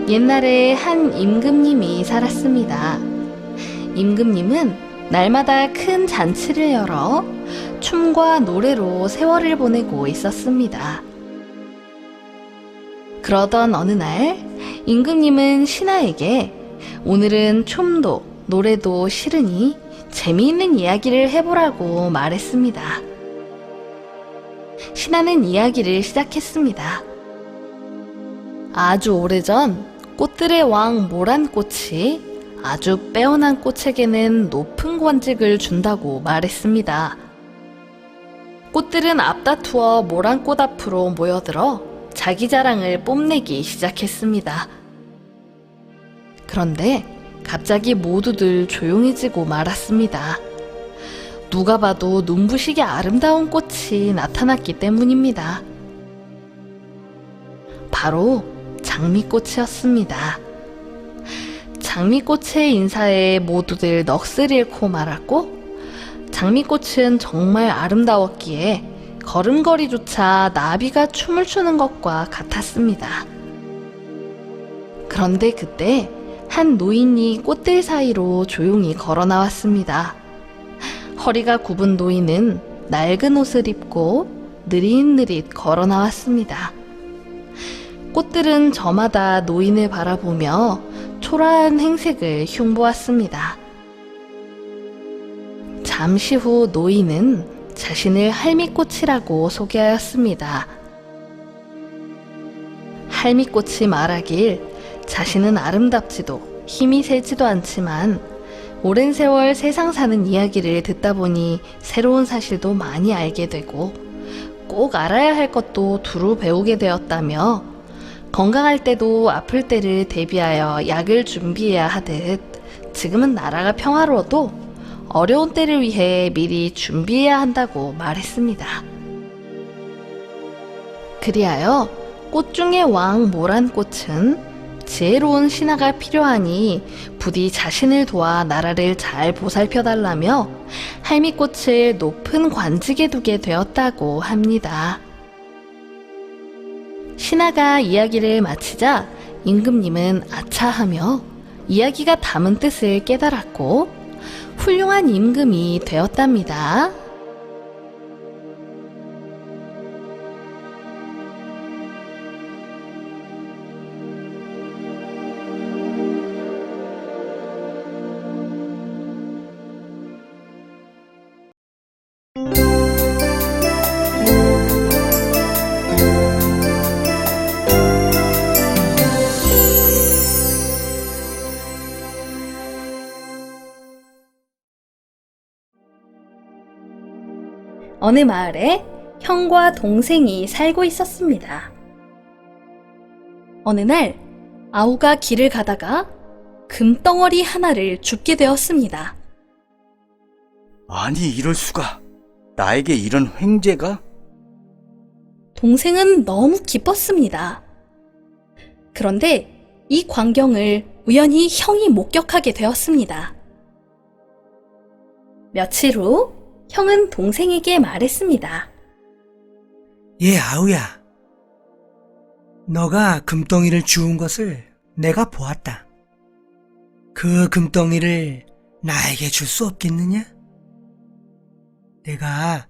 옛날에 한 임금님이 살았습니다. 임금님은 날마다 큰 잔치를 열어 춤과 노래로 세월을 보내고 있었습니다. 그러던 어느 날 임금님은 신하에게 오늘은 춤도 노래도 싫으니 재미있는 이야기를 해보라고 말했습니다. 신하는 이야기를 시작했습니다. 아주 오래전 꽃들의 왕 모란꽃이 아주 빼어난 꽃에게는 높은 관직을 준다고 말했습니다. 꽃들은 앞다투어 모란꽃 앞으로 모여들어 자기 자랑을 뽐내기 시작했습니다. 그런데 갑자기 모두들 조용해지고 말았습니다. 누가 봐도 눈부시게 아름다운 꽃이 나타났기 때문입니다. 바로 장미꽃이었습니다. 장미꽃의 인사에 모두들 넋을 잃고 말았고, 장미꽃은 정말 아름다웠기에 걸음걸이조차 나비가 춤을 추는 것과 같았습니다. 그런데 그때 한 노인이 꽃들 사이로 조용히 걸어 나왔습니다. 허리가 굽은 노인은 낡은 옷을 입고 느릿느릿 걸어 나왔습니다. 꽃들은 저마다 노인을 바라보며 초라한 행색을 흉보았습니다. 잠시 후 노인은 자신을 할미꽃이라고 소개하였습니다. 할미꽃이 말하길 자신은 아름답지도 힘이 세지도 않지만 오랜 세월 세상 사는 이야기를 듣다 보니 새로운 사실도 많이 알게 되고 꼭 알아야 할 것도 두루 배우게 되었다며 건강할 때도 아플 때를 대비하여 약을 준비해야 하듯 지금은 나라가 평화로워도 어려운 때를 위해 미리 준비해야 한다고 말했습니다. 그리하여 꽃 중의 왕 모란꽃은 지혜로운 신하가 필요하니 부디 자신을 도와 나라를 잘 보살펴달라며 할미꽃을 높은 관직에 두게 되었다고 합니다. 신하가 이야기를 마치자 임금님은 아차하며 이야기가 담은 뜻을 깨달았고 훌륭한 임금이 되었답니다. 어느 마을에 형과 동생이 살고 있었습니다. 어느 날 아우가 길을 가다가 금덩어리 하나를 줍게 되었습니다. 아니, 이럴 수가. 나에게 이런 횡재가? 동생은 너무 기뻤습니다. 그런데 이 광경을 우연히 형이 목격하게 되었습니다. 며칠 후 형은 동생에게 말했습니다. 아우야. 너가 금덩이를 주운 것을 내가 보았다. 그 금덩이를 나에게 줄 수 없겠느냐? 내가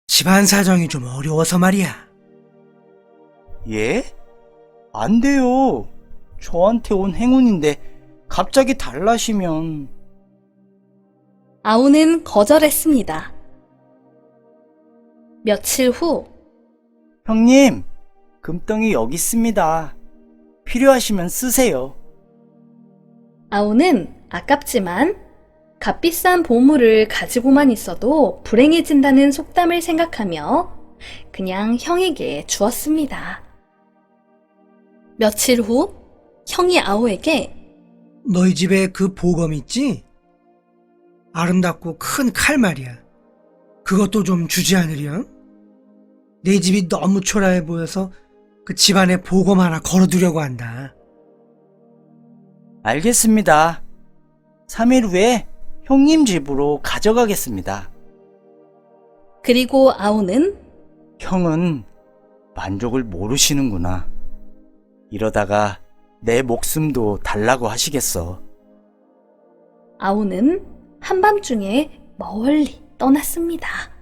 집안 사정이 좀 어려워서 말이야. 예? 안 돼요. 저한테 온 행운인데 갑자기 달라시면. 아우는 거절했습니다. 며칠 후 형님, 금덩이 여기 있습니다. 필요하시면 쓰세요. 아우는 아깝지만 값비싼 보물을 가지고만 있어도 불행해진다는 속담을 생각하며 그냥 형에게 주었습니다. 며칠 후 형이 아우에게 너희 집에 그 보검 있지? 아름답고 큰 칼 말이야. 그것도 좀 주지 않으렴? 내 집이 너무 초라해 보여서 그 집안에 보검 하나 걸어두려고 한다. 알겠습니다. 3일 후에 형님 집으로 가져가겠습니다. 그리고 아우는 형은 만족을 모르시는구나. 이러다가 내 목숨도 달라고 하시겠어. 아오는 한밤중에 멀리 떠났습니다.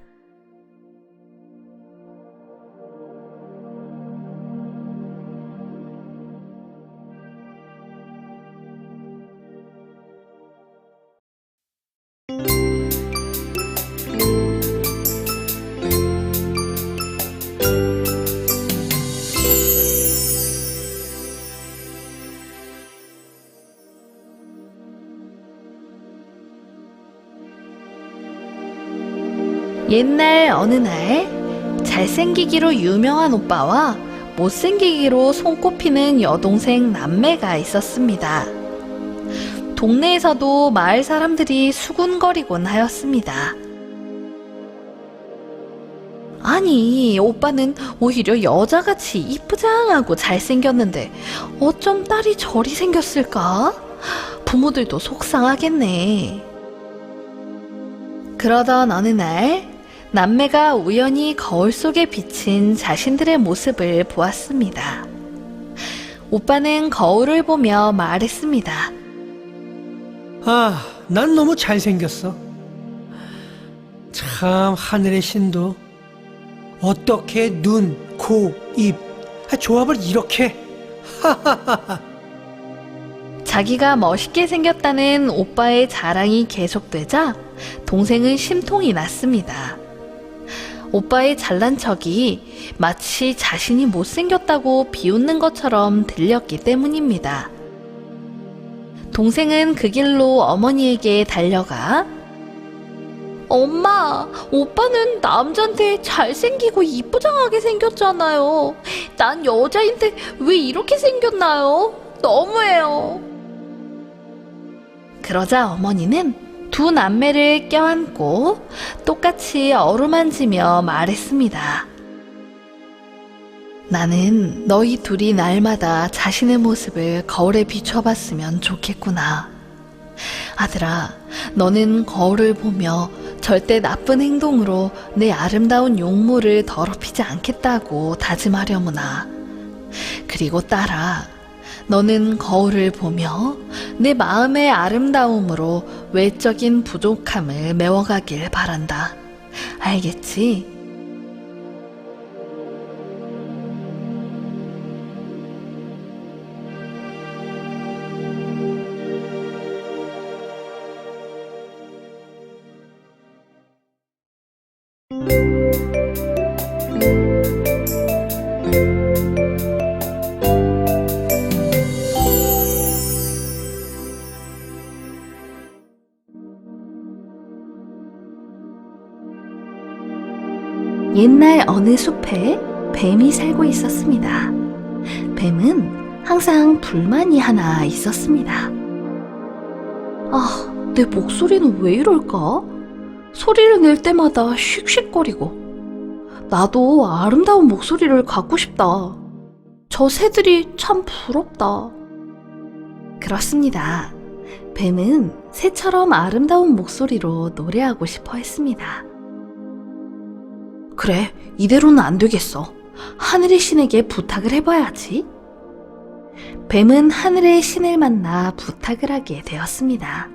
옛날 어느 날 잘생기기로 유명한 오빠와 못생기기로 손꼽히는 여동생 남매가 있었습니다. 동네에서도 마을 사람들이 수군거리곤 하였습니다. 아니, 오빠는 오히려 여자같이 이쁘장하고 잘생겼는데 어쩜 딸이 저리 생겼을까? 부모들도 속상하겠네. 그러던 어느 날 남매가 우연히 거울 속에 비친 자신들의 모습을 보았습니다. 오빠는 거울을 보며 말했습니다. 아, 난 너무 잘생겼어. 참, 하늘의 신도 어떻게 눈, 코, 입 조합을 이렇게. 자기가 멋있게 생겼다는 오빠의 자랑이 계속되자 동생은 심통이 났습니다. 오빠의 잘난 척이 마치 자신이 못생겼다고 비웃는 것처럼 들렸기 때문입니다. 동생은 그 길로 어머니에게 달려가 엄마, 오빠는 남잔데 잘생기고 이쁘장하게 생겼잖아요. 난 여자인데 왜 이렇게 생겼나요? 너무해요. 그러자 어머니는 두 남매를 껴안고 똑같이 어루만지며 말했습니다. 나는 너희 둘이 날마다 자신의 모습을 거울에 비춰봤으면 좋겠구나. 아들아, 너는 거울을 보며 절대 나쁜 행동으로 내 아름다운 용모를 더럽히지 않겠다고 다짐하려무나. 그리고 딸아, 너는 거울을 보며 내 마음의 아름다움으로 외적인 부족함을 메워가길 바란다. 알겠지? 옛날 어느 숲에 뱀이 살고 있었습니다. 뱀은 항상 불만이 하나 있었습니다. 아, 내 목소리는 왜 이럴까? 소리를 낼 때마다 씩씩거리고. 나도 아름다운 목소리를 갖고 싶다. 저 새들이 참 부럽다. 그렇습니다. 뱀은 새처럼 아름다운 목소리로 노래하고 싶어 했습니다. 그래, 이대로는 안 되겠어. 하늘의 신에게 부탁을 해봐야지. 뱀은 하늘의 신을 만나 부탁을 하게 되었습니다.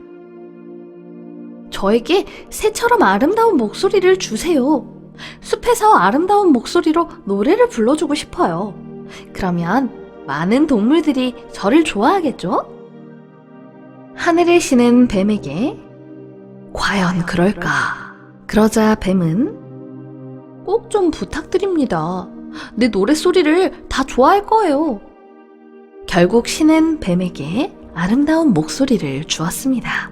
저에게 새처럼 아름다운 목소리를 주세요. 숲에서 아름다운 목소리로 노래를 불러주고 싶어요. 그러면 많은 동물들이 저를 좋아하겠죠? 하늘의 신은 뱀에게 과연 그럴까? 그러자 뱀은 꼭 좀 부탁드립니다. 내 노랫소리를 다 좋아할 거예요. 결국 신은 뱀에게 아름다운 목소리를 주었습니다.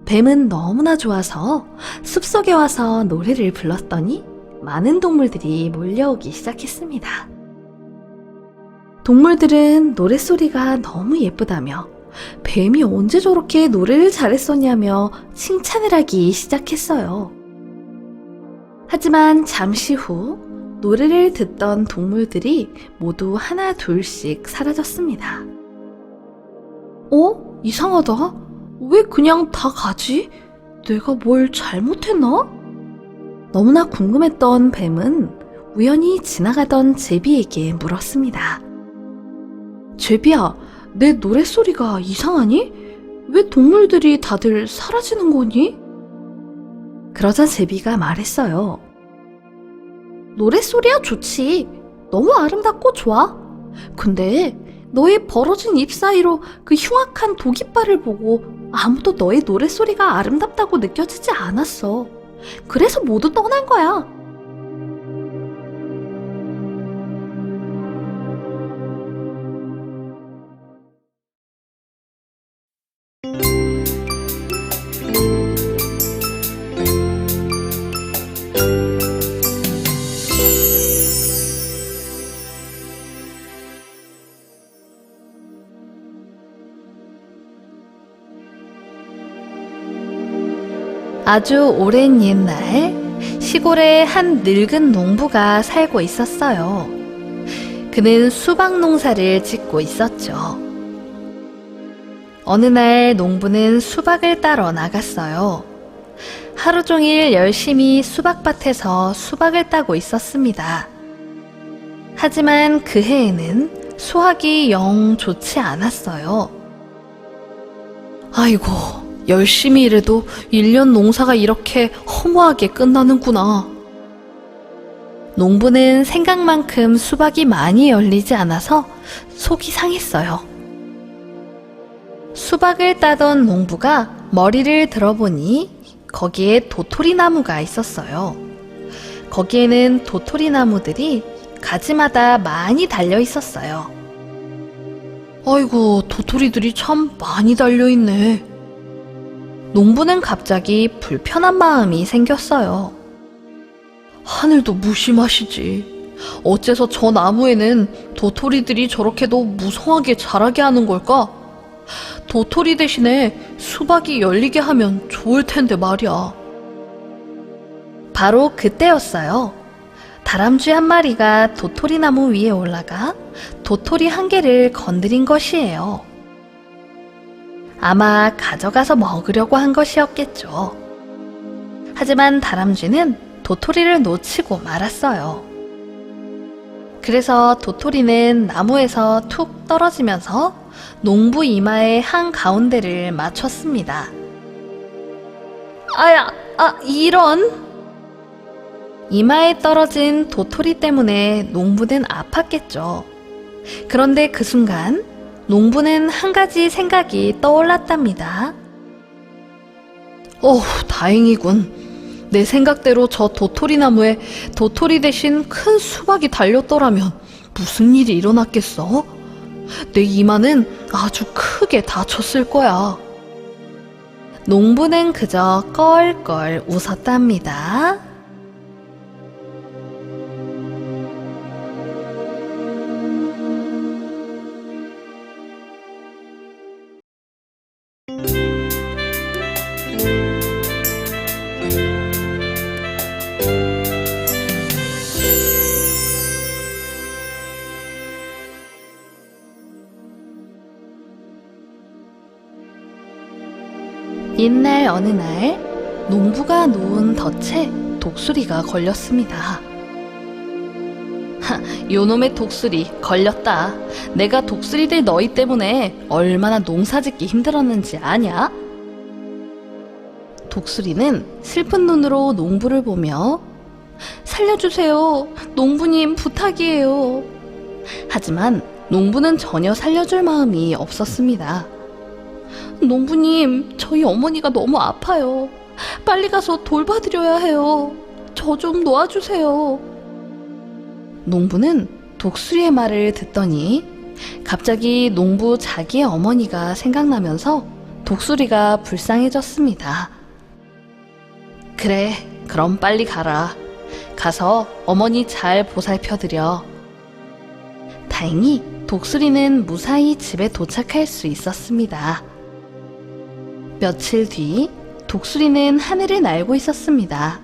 뱀은 너무나 좋아서 숲속에 와서 노래를 불렀더니 많은 동물들이 몰려오기 시작했습니다. 동물들은 노랫소리가 너무 예쁘다며 뱀이 언제 저렇게 노래를 잘했었냐며 칭찬을 하기 시작했어요. 하지만 잠시 후 노래를 듣던 동물들이 모두 하나 둘씩 사라졌습니다. 이상하다. 왜 그냥 다 가지? 내가 뭘 잘못했나? 너무나 궁금했던 뱀은 우연히 지나가던 제비에게 물었습니다. 제비야, 내 노랫소리가 이상하니? 왜 동물들이 다들 사라지는 거니? 그러자 제비가 말했어요. 노랫소리야 좋지. 너무 아름답고 좋아. 근데 너의 벌어진 입 사이로 그 흉악한 독이빨을 보고 아무도 너의 노랫소리가 아름답다고 느껴지지 않았어. 그래서 모두 떠난 거야. 아주 오랜 옛날 시골에 한 늙은 농부가 살고 있었어요. 그는 수박 농사를 짓고 있었죠. 어느 날 농부는 수박을 따러 나갔어요. 하루 종일 열심히 수박밭에서 수박을 따고 있었습니다. 하지만 그 해에는 수확이 영 좋지 않았어요. 아이고, 열심히 일해도 1년 농사가 이렇게 허무하게 끝나는구나. 농부는 생각만큼 수박이 많이 열리지 않아서 속이 상했어요. 수박을 따던 농부가 머리를 들어보니 거기에 도토리 나무가 있었어요. 거기에는 도토리 나무들이 가지마다 많이 달려 있었어요. 아이고, 도토리들이 참 많이 달려있네. 농부는 갑자기 불편한 마음이 생겼어요. 하늘도 무심하시지. 어째서 저 나무에는 도토리들이 저렇게도 무성하게 자라게 하는 걸까? 도토리 대신에 수박이 열리게 하면 좋을 텐데 말이야. 바로 그때였어요. 다람쥐 한 마리가 도토리 나무 위에 올라가 도토리 한 개를 건드린 것이에요. 아마 가져가서 먹으려고 한 것이었겠죠. 하지만 다람쥐는 도토리를 놓치고 말았어요. 그래서 도토리는 나무에서 툭 떨어지면서 농부 이마의 한 가운데를 맞췄습니다. 이런! 이마에 떨어진 도토리 때문에 농부는 아팠겠죠. 그런데 그 순간 농부는 한 가지 생각이 떠올랐답니다. 다행이군. 내 생각대로 저 도토리 나무에 도토리 대신 큰 수박이 달렸더라면 무슨 일이 일어났겠어? 내 이마는 아주 크게 다쳤을 거야. 농부는 그저 껄껄 웃었답니다. 옛날 어느 날 농부가 놓은 덫에 독수리가 걸렸습니다. 요놈의 독수리 걸렸다. 내가 독수리들 너희 때문에 얼마나 농사짓기 힘들었는지 아냐? 독수리는 슬픈 눈으로 농부를 보며 살려주세요. 농부님 부탁이에요. 하지만 농부는 전혀 살려줄 마음이 없었습니다. 농부님, 저희 어머니가 너무 아파요. 빨리 가서 돌봐드려야 해요. 저 좀 놓아주세요. 농부는 독수리의 말을 듣더니 갑자기 농부 자기의 어머니가 생각나면서 독수리가 불쌍해졌습니다. 그래, 그럼 빨리 가라. 가서 어머니 잘 보살펴드려. 다행히 독수리는 무사히 집에 도착할 수 있었습니다. 며칠 뒤 독수리는 하늘을 날고 있었습니다.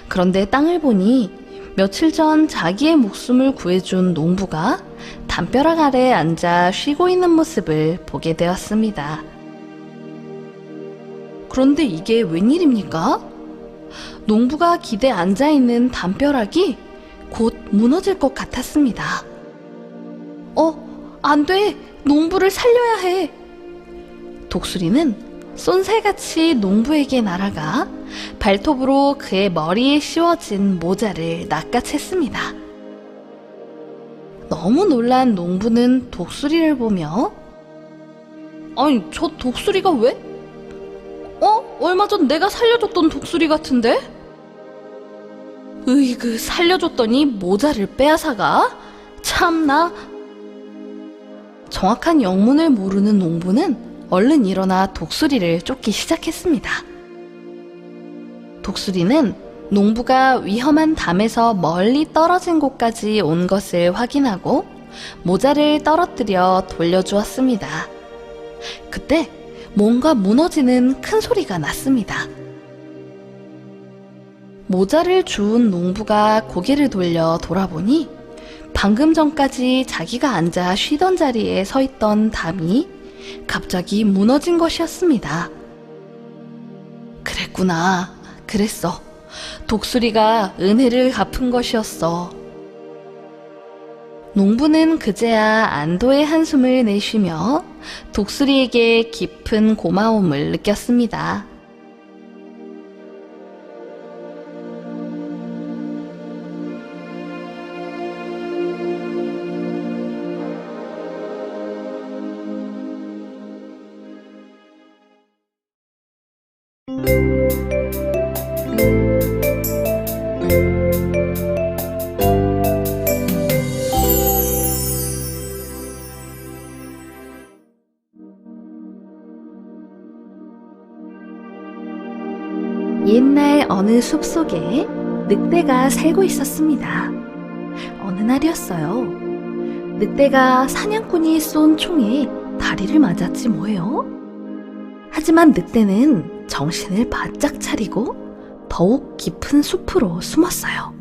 그런데 땅을 보니 며칠 전 자기의 목숨을 구해준 농부가 담벼락 아래 앉아 쉬고 있는 모습을 보게 되었습니다. 그런데 이게 웬일입니까? 농부가 기대에 앉아있는 담벼락이 곧 무너질 것 같았습니다. 안 돼! 농부를 살려야 해! 독수리는 쏜살같이 농부에게 날아가 발톱으로 그의 머리에 씌워진 모자를 낚아챘습니다. 너무 놀란 농부는 독수리를 보며 아니, 저 독수리가 왜? 얼마 전 내가 살려줬던 독수리 같은데? 으이그, 살려줬더니 모자를 빼앗아가? 참나. 정확한 영문을 모르는 농부는 얼른 일어나 독수리를 쫓기 시작했습니다. 독수리는 농부가 위험한 담에서 멀리 떨어진 곳까지 온 것을 확인하고 모자를 떨어뜨려 돌려주었습니다. 그때 뭔가 무너지는 큰 소리가 났습니다. 모자를 주운 농부가 고개를 돌려 돌아보니 방금 전까지 자기가 앉아 쉬던 자리에 서 있던 담이 갑자기 무너진 것이었습니다. 그랬구나. 그랬어. 독수리가 은혜를 갚은 것이었어. 농부는 그제야 안도의 한숨을 내쉬며 독수리에게 깊은 고마움을 느꼈습니다. 옛날 어느 숲속에 늑대가 살고 있었습니다. 어느 날이었어요. 늑대가 사냥꾼이 쏜 총에 다리를 맞았지 뭐예요. 하지만 늑대는 정신을 바짝 차리고 더욱 깊은 숲으로 숨었어요.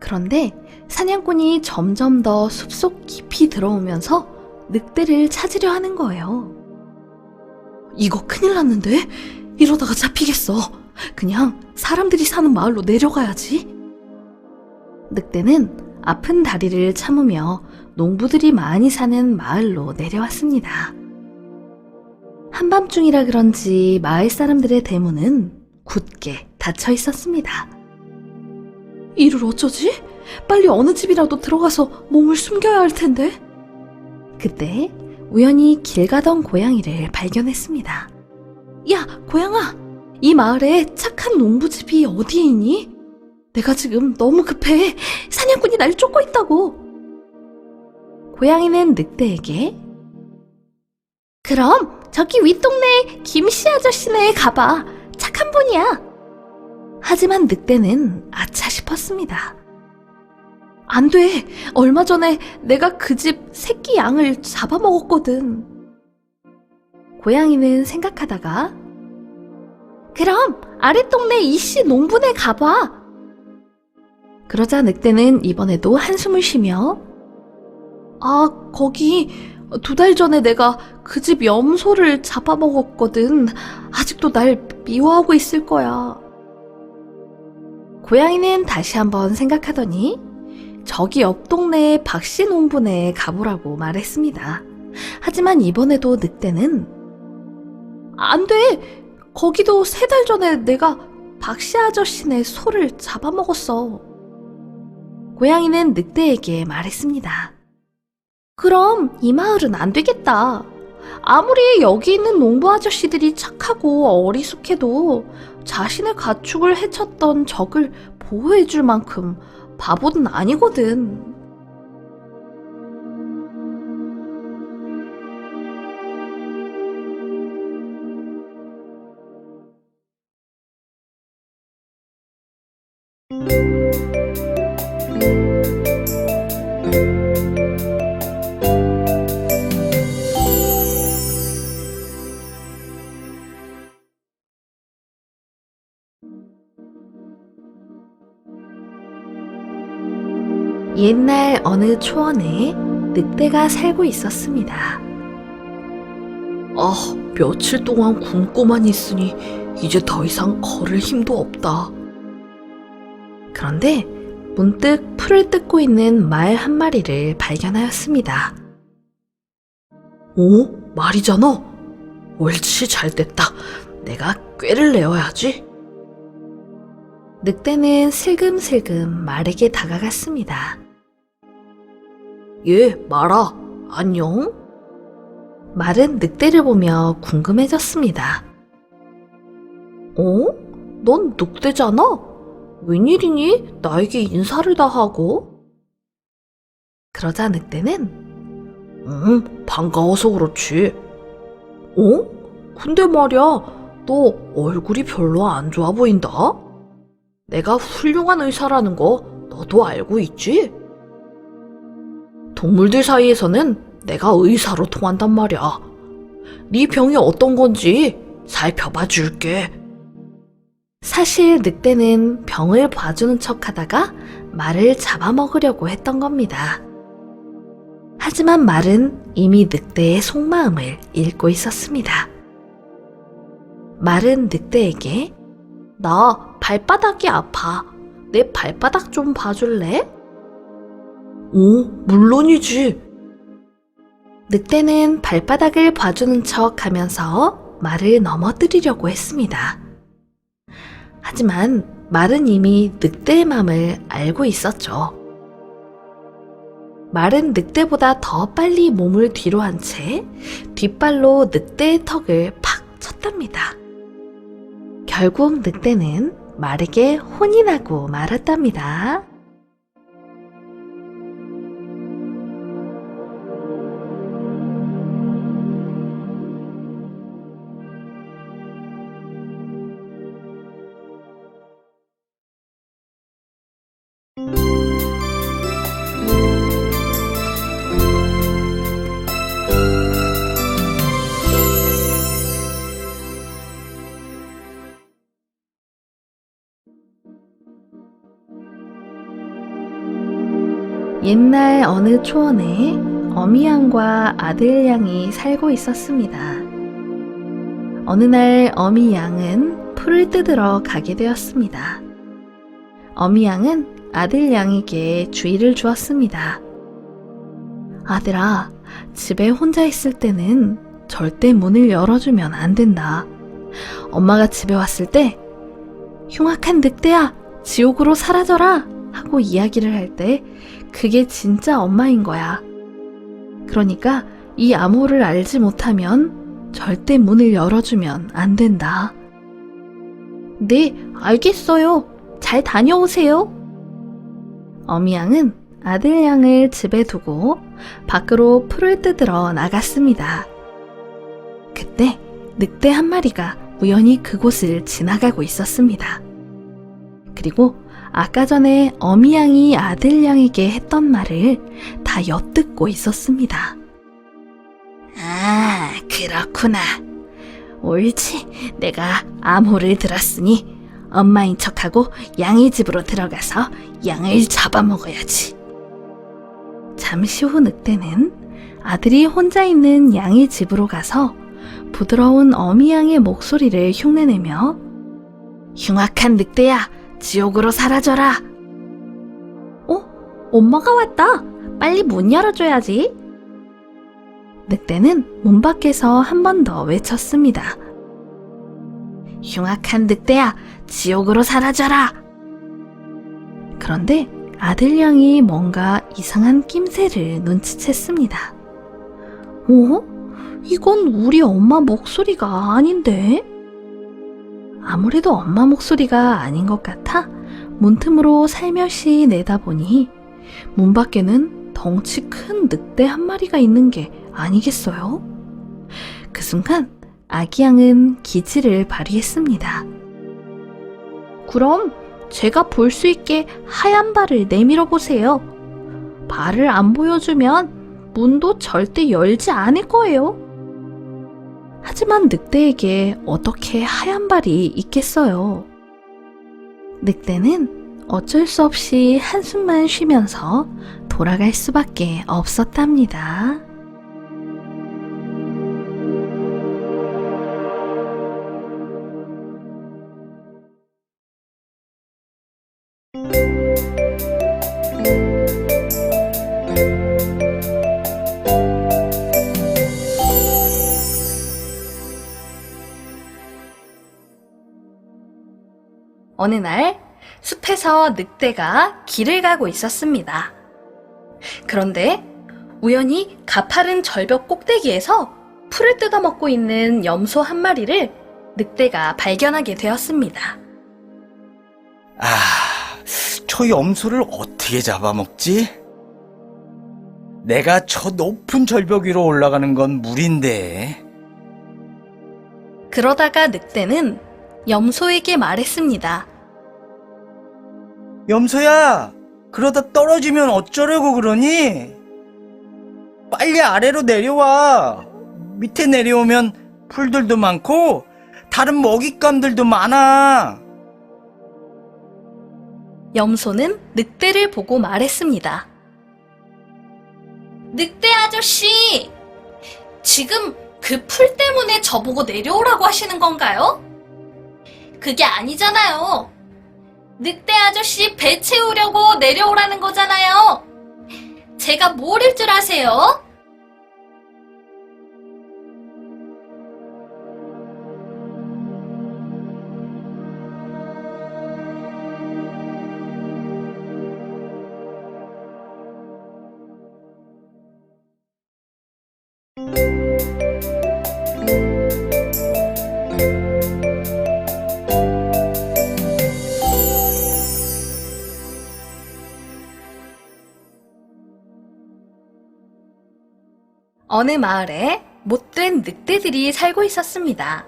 그런데 사냥꾼이 점점 더 숲속 깊이 들어오면서 늑대를 찾으려 하는 거예요. 이거 큰일 났는데? 이러다가 잡히겠어. 그냥 사람들이 사는 마을로 내려가야지. 늑대는 아픈 다리를 참으며 농부들이 많이 사는 마을로 내려왔습니다. 한밤중이라 그런지 마을 사람들의 대문은 굳게 닫혀 있었습니다. 이를 어쩌지? 빨리 어느 집이라도 들어가서 몸을 숨겨야 할 텐데. 그때 우연히 길 가던 고양이를 발견했습니다. 야, 고양아! 이 마을에 착한 농부집이 어디에 있니? 내가 지금 너무 급해. 사냥꾼이 날 쫓고 있다고. 고양이는 늑대에게 그럼 저기 윗동네 김씨 아저씨네 가봐. 착한 분이야. 하지만 늑대는 아차 싶었습니다. 안 돼. 얼마 전에 내가 그 집 새끼 양을 잡아먹었거든. 고양이는 생각하다가 그럼 아랫동네 이씨 농부네 가봐. 그러자 늑대는 이번에도 한숨을 쉬며 거기 2달 전에 내가 그 집 염소를 잡아먹었거든. 아직도 날 미워하고 있을 거야. 고양이는 다시 한번 생각하더니 저기 옆 동네의 박씨 농부네 가보라고 말했습니다. 하지만 이번에도 늑대는 안 돼! 거기도 3달 전에 내가 박씨 아저씨네 소를 잡아먹었어. 고양이는 늑대에게 말했습니다. 그럼 이 마을은 안 되겠다. 아무리 여기 있는 농부 아저씨들이 착하고 어리숙해도 자신의 가축을 해쳤던 적을 보호해줄 만큼 바보는 아니거든. 옛날 어느 초원에 늑대가 살고 있었습니다. 며칠 동안 굶고만 있으니 이제 더 이상 걸을 힘도 없다. 그런데 문득 풀을 뜯고 있는 말 한 마리를 발견하였습니다. 말이잖아. 옳지, 잘됐다. 내가 꾀를 내어야지. 늑대는 슬금슬금 말에게 다가갔습니다. 말아. 안녕? 말은 늑대를 보며 궁금해졌습니다. 넌 늑대잖아? 웬일이니? 나에게 인사를 다 하고? 그러자 늑대는 반가워서 그렇지. 근데 말이야, 너 얼굴이 별로 안 좋아 보인다? 내가 훌륭한 의사라는 거 너도 알고 있지? 동물들 사이에서는 내가 의사로 통한단 말이야. 네 병이 어떤 건지 살펴봐 줄게. 사실 늑대는 병을 봐주는 척 하다가 말을 잡아먹으려고 했던 겁니다. 하지만 말은 이미 늑대의 속마음을 읽고 있었습니다. 말은 늑대에게 나 발바닥이 아파. 내 발바닥 좀 봐줄래? 물론이지. 늑대는 발바닥을 봐주는 척 하면서 말을 넘어뜨리려고 했습니다. 하지만 말은 이미 늑대의 마음을 알고 있었죠. 말은 늑대보다 더 빨리 몸을 뒤로 한 채 뒷발로 늑대의 턱을 팍 쳤답니다. 결국 늑대는 말에게 혼이 나고 말았답니다. 옛날 어느 초원에 어미양과 아들양이 살고 있었습니다. 어느 날 어미양은 풀을 뜯으러 가게 되었습니다. 어미양은 아들양에게 주의를 주었습니다. 아들아, 집에 혼자 있을 때는 절대 문을 열어주면 안 된다. 엄마가 집에 왔을 때 흉악한 늑대야, 지옥으로 사라져라 하고 이야기를 할 때 그게 진짜 엄마인 거야. 그러니까 이 암호를 알지 못하면 절대 문을 열어주면 안 된다. 네, 알겠어요. 잘 다녀오세요. 어미양은 아들양을 집에 두고 밖으로 풀을 뜯으러 나갔습니다. 그때 늑대 한 마리가 우연히 그곳을 지나가고 있었습니다. 그리고 아까 전에 어미양이 아들양에게 했던 말을 다 엿듣고 있었습니다. 아, 그렇구나. 옳지. 내가 암호를 들었으니 엄마인 척하고 양의 집으로 들어가서 양을 잡아먹어야지. 잠시 후 늑대는 아들이 혼자 있는 양의 집으로 가서 부드러운 어미양의 목소리를 흉내내며 흉악한 늑대야, 지옥으로 사라져라. 엄마가 왔다. 빨리 문 열어줘야지. 늑대는 문 밖에서 한 번 더 외쳤습니다. 흉악한 늑대야, 지옥으로 사라져라. 그런데 아들양이 뭔가 이상한 낌새를 눈치챘습니다. 이건 우리 엄마 목소리가 아닌데? 아무래도 엄마 목소리가 아닌 것 같아 문틈으로 살며시 내다보니 문 밖에는 덩치 큰 늑대 한 마리가 있는 게 아니겠어요? 그 순간 아기 양은 기지를 발휘했습니다. 그럼 제가 볼 수 있게 하얀 발을 내밀어 보세요. 발을 안 보여주면 문도 절대 열지 않을 거예요. 하지만 늑대에게 어떻게 하얀 발이 있겠어요? 늑대는 어쩔 수 없이 한숨만 쉬면서 돌아갈 수밖에 없었답니다. 어느 날 숲에서 늑대가 길을 가고 있었습니다. 그런데 우연히 가파른 절벽 꼭대기에서 풀을 뜯어먹고 있는 염소 한 마리를 늑대가 발견하게 되었습니다. 아, 저 염소를 어떻게 잡아먹지? 내가 저 높은 절벽 위로 올라가는 건 무리인데. 그러다가 늑대는 염소에게 말했습니다. 염소야, 그러다 떨어지면 어쩌려고 그러니? 빨리 아래로 내려와. 밑에 내려오면 풀들도 많고 다른 먹잇감들도 많아. 염소는 늑대를 보고 말했습니다. 늑대 아저씨, 지금 그 풀 때문에 저보고 내려오라고 하시는 건가요? 그게 아니잖아요. 늑대 아저씨 배 채우려고 내려오라는 거잖아요. 제가 모를 줄 아세요? 어느 마을에 못된 늑대들이 살고 있었습니다.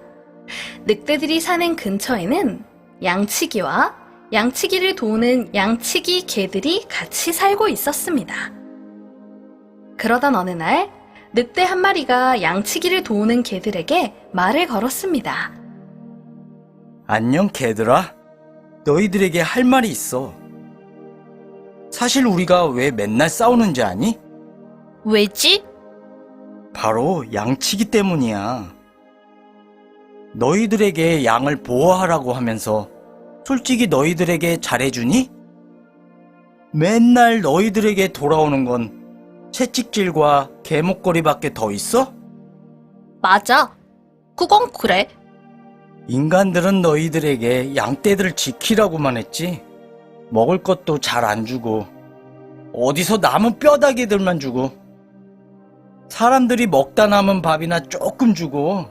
늑대들이 사는 근처에는 양치기와 양치기를 도우는 양치기 개들이 같이 살고 있었습니다. 그러던 어느 날 늑대 한 마리가 양치기를 도우는 개들에게 말을 걸었습니다. 안녕, 개들아. 너희들에게 할 말이 있어. 사실 우리가 왜 맨날 싸우는지 아니? 왜지? 바로 양치기 때문이야. 너희들에게 양을 보호하라고 하면서 솔직히 너희들에게 잘해주니? 맨날 너희들에게 돌아오는 건 채찍질과 개목걸이밖에 더 있어? 맞아. 그건 그래. 인간들은 너희들에게 양떼들을 지키라고만 했지. 먹을 것도 잘 안 주고 어디서 남은 뼈다귀들만 주고 사람들이 먹다 남은 밥이나 조금 주고.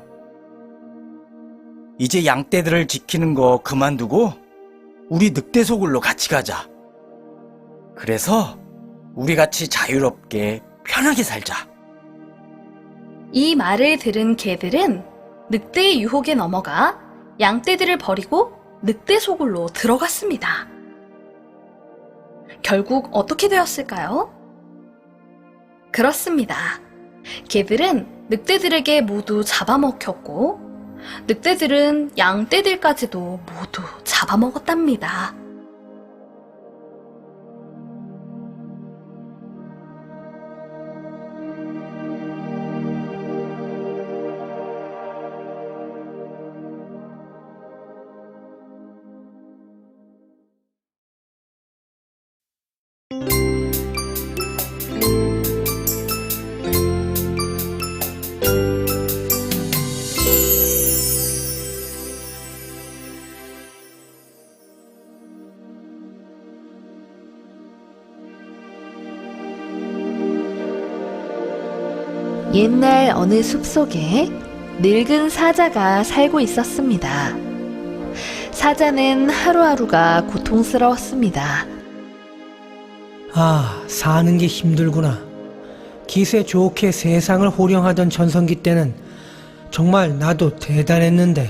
이제 양떼들을 지키는 거 그만두고 우리 늑대 소굴로 같이 가자. 그래서 우리 같이 자유롭게 편하게 살자. 이 말을 들은 개들은 늑대의 유혹에 넘어가 양떼들을 버리고 늑대 소굴로 들어갔습니다. 결국 어떻게 되었을까요? 그렇습니다. 개들은 늑대들에게 모두 잡아먹혔고 늑대들은 양떼들까지도 모두 잡아먹었답니다. 옛날 어느 숲속에 늙은 사자가 살고 있었습니다. 사자는 하루하루가 고통스러웠습니다. 아, 사는 게 힘들구나. 기세 좋게 세상을 호령하던 전성기 때는 정말 나도 대단했는데.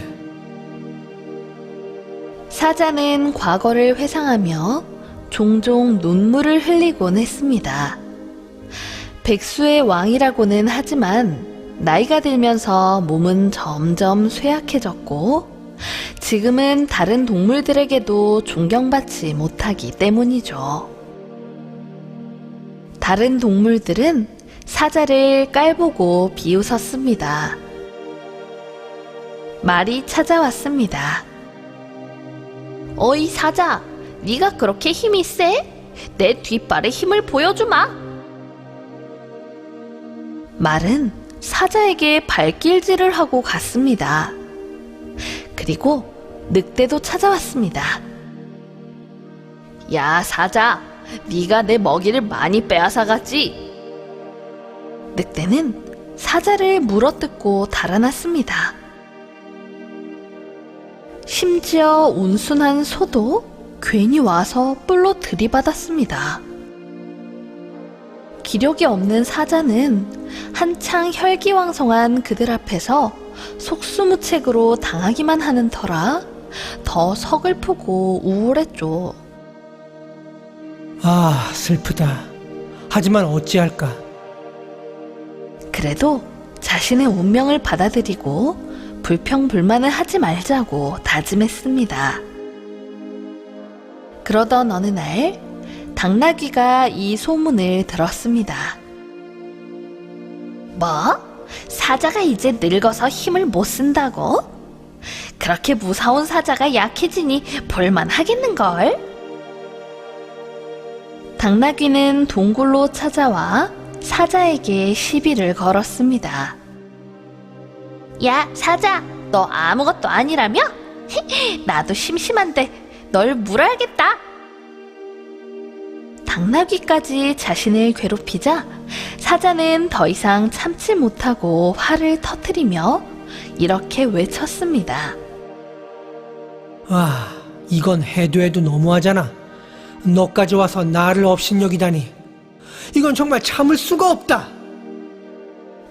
사자는 과거를 회상하며 종종 눈물을 흘리곤 했습니다. 백수의 왕이라고는 하지만 나이가 들면서 몸은 점점 쇠약해졌고 지금은 다른 동물들에게도 존경받지 못하기 때문이죠. 다른 동물들은 사자를 깔보고 비웃었습니다. 말이 찾아왔습니다. 어이 사자, 네가 그렇게 힘이 세? 내 뒷발에 힘을 보여주마. 말은 사자에게 발길질을 하고 갔습니다. 그리고 늑대도 찾아왔습니다. 야, 사자, 네가 내 먹이를 많이 빼앗아갔지? 늑대는 사자를 물어뜯고 달아났습니다. 심지어 온순한 소도 괜히 와서 뿔로 들이받았습니다. 기력이 없는 사자는 한창 혈기왕성한 그들 앞에서 속수무책으로 당하기만 하는 터라 더 서글프고 우울했죠. 아, 슬프다. 하지만 어찌할까? 그래도 자신의 운명을 받아들이고 불평불만을 하지 말자고 다짐했습니다. 그러던 어느 날 당나귀가 이 소문을 들었습니다. 뭐? 사자가 이제 늙어서 힘을 못 쓴다고? 그렇게 무서운 사자가 약해지니 볼만하겠는걸? 당나귀는 동굴로 찾아와 사자에게 시비를 걸었습니다. 야, 사자, 너 아무것도 아니라며? 나도 심심한데 널 물어야겠다. 당나귀까지 자신을 괴롭히자 사자는 더 이상 참지 못하고 화를 터뜨리며 이렇게 외쳤습니다. 와, 이건 해도 너무하잖아. 너까지 와서 나를 업신여기다니. 이건 정말 참을 수가 없다.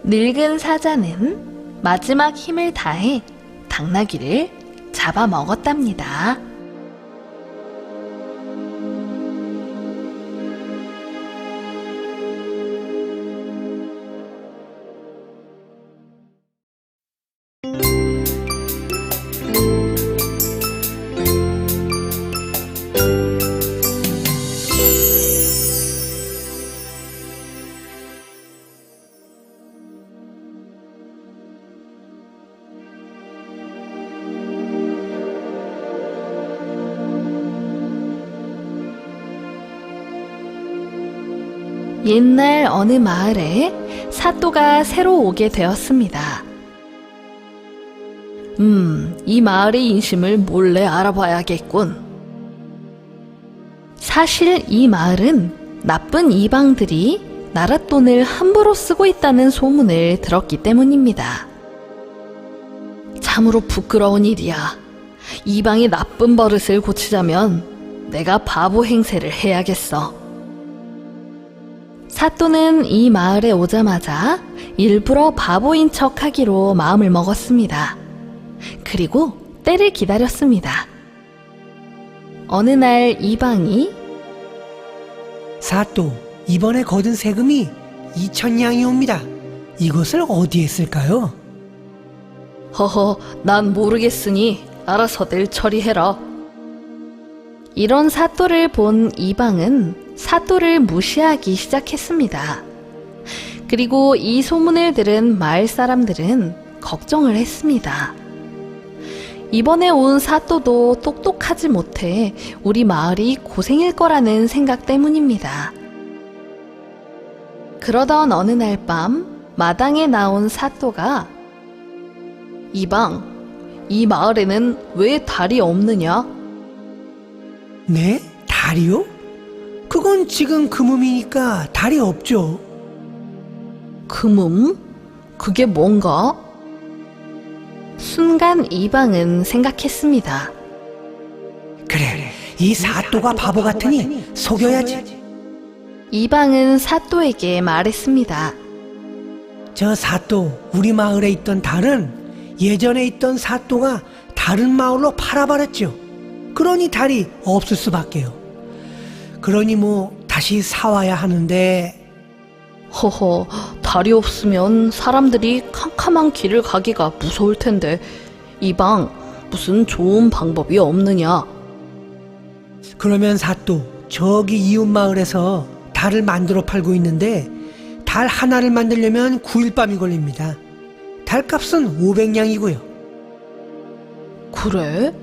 늙은 사자는 마지막 힘을 다해 당나귀를 잡아먹었답니다. 옛날 어느 마을에 사또가 새로 오게 되었습니다. 이 마을의 인심을 몰래 알아봐야겠군. 사실 이 마을은 나쁜 이방들이 나랏돈을 함부로 쓰고 있다는 소문을 들었기 때문입니다. 참으로 부끄러운 일이야. 이방이 나쁜 버릇을 고치자면 내가 바보 행세를 해야겠어. 사또는 이 마을에 오자마자 일부러 바보인 척하기로 마음을 먹었습니다. 그리고 때를 기다렸습니다. 어느 날 이방이 사또, 이번에 거둔 세금이 2,000냥이옵니다. 이것을 어디에 쓸까요? 허허, 난 모르겠으니 알아서들 처리해라. 이런 사또를 본 이방은 사또를 무시하기 시작했습니다. 그리고 이 소문을 들은 마을 사람들은 걱정을 했습니다. 이번에 온 사또도 똑똑하지 못해 우리 마을이 고생일 거라는 생각 때문입니다. 그러던 어느 날 밤 마당에 나온 사또가 이방, 이 마을에는 왜 달이 없느냐? 네? 달이요? 그건 지금 금음이니까 달이 없죠. 금음? 그게 뭔가? 순간 이방은 생각했습니다. 그래, 이 사또가 바보 같으니 속여야지. 이방은 사또에게 말했습니다. 저 사또, 우리 마을에 있던 달은 예전에 있던 사또가 다른 마을로 팔아버렸죠. 그러니 달이 없을 수밖에요. 그러니 뭐 다시 사와야 하는데. 허허, 달이 없으면 사람들이 캄캄한 길을 가기가 무서울 텐데 이방, 무슨 좋은 방법이 없느냐? 그러면 사또, 저기 이웃 마을에서 달을 만들어 팔고 있는데 달 하나를 만들려면 9일 밤이 걸립니다. 달값은 500냥이고요. 그래?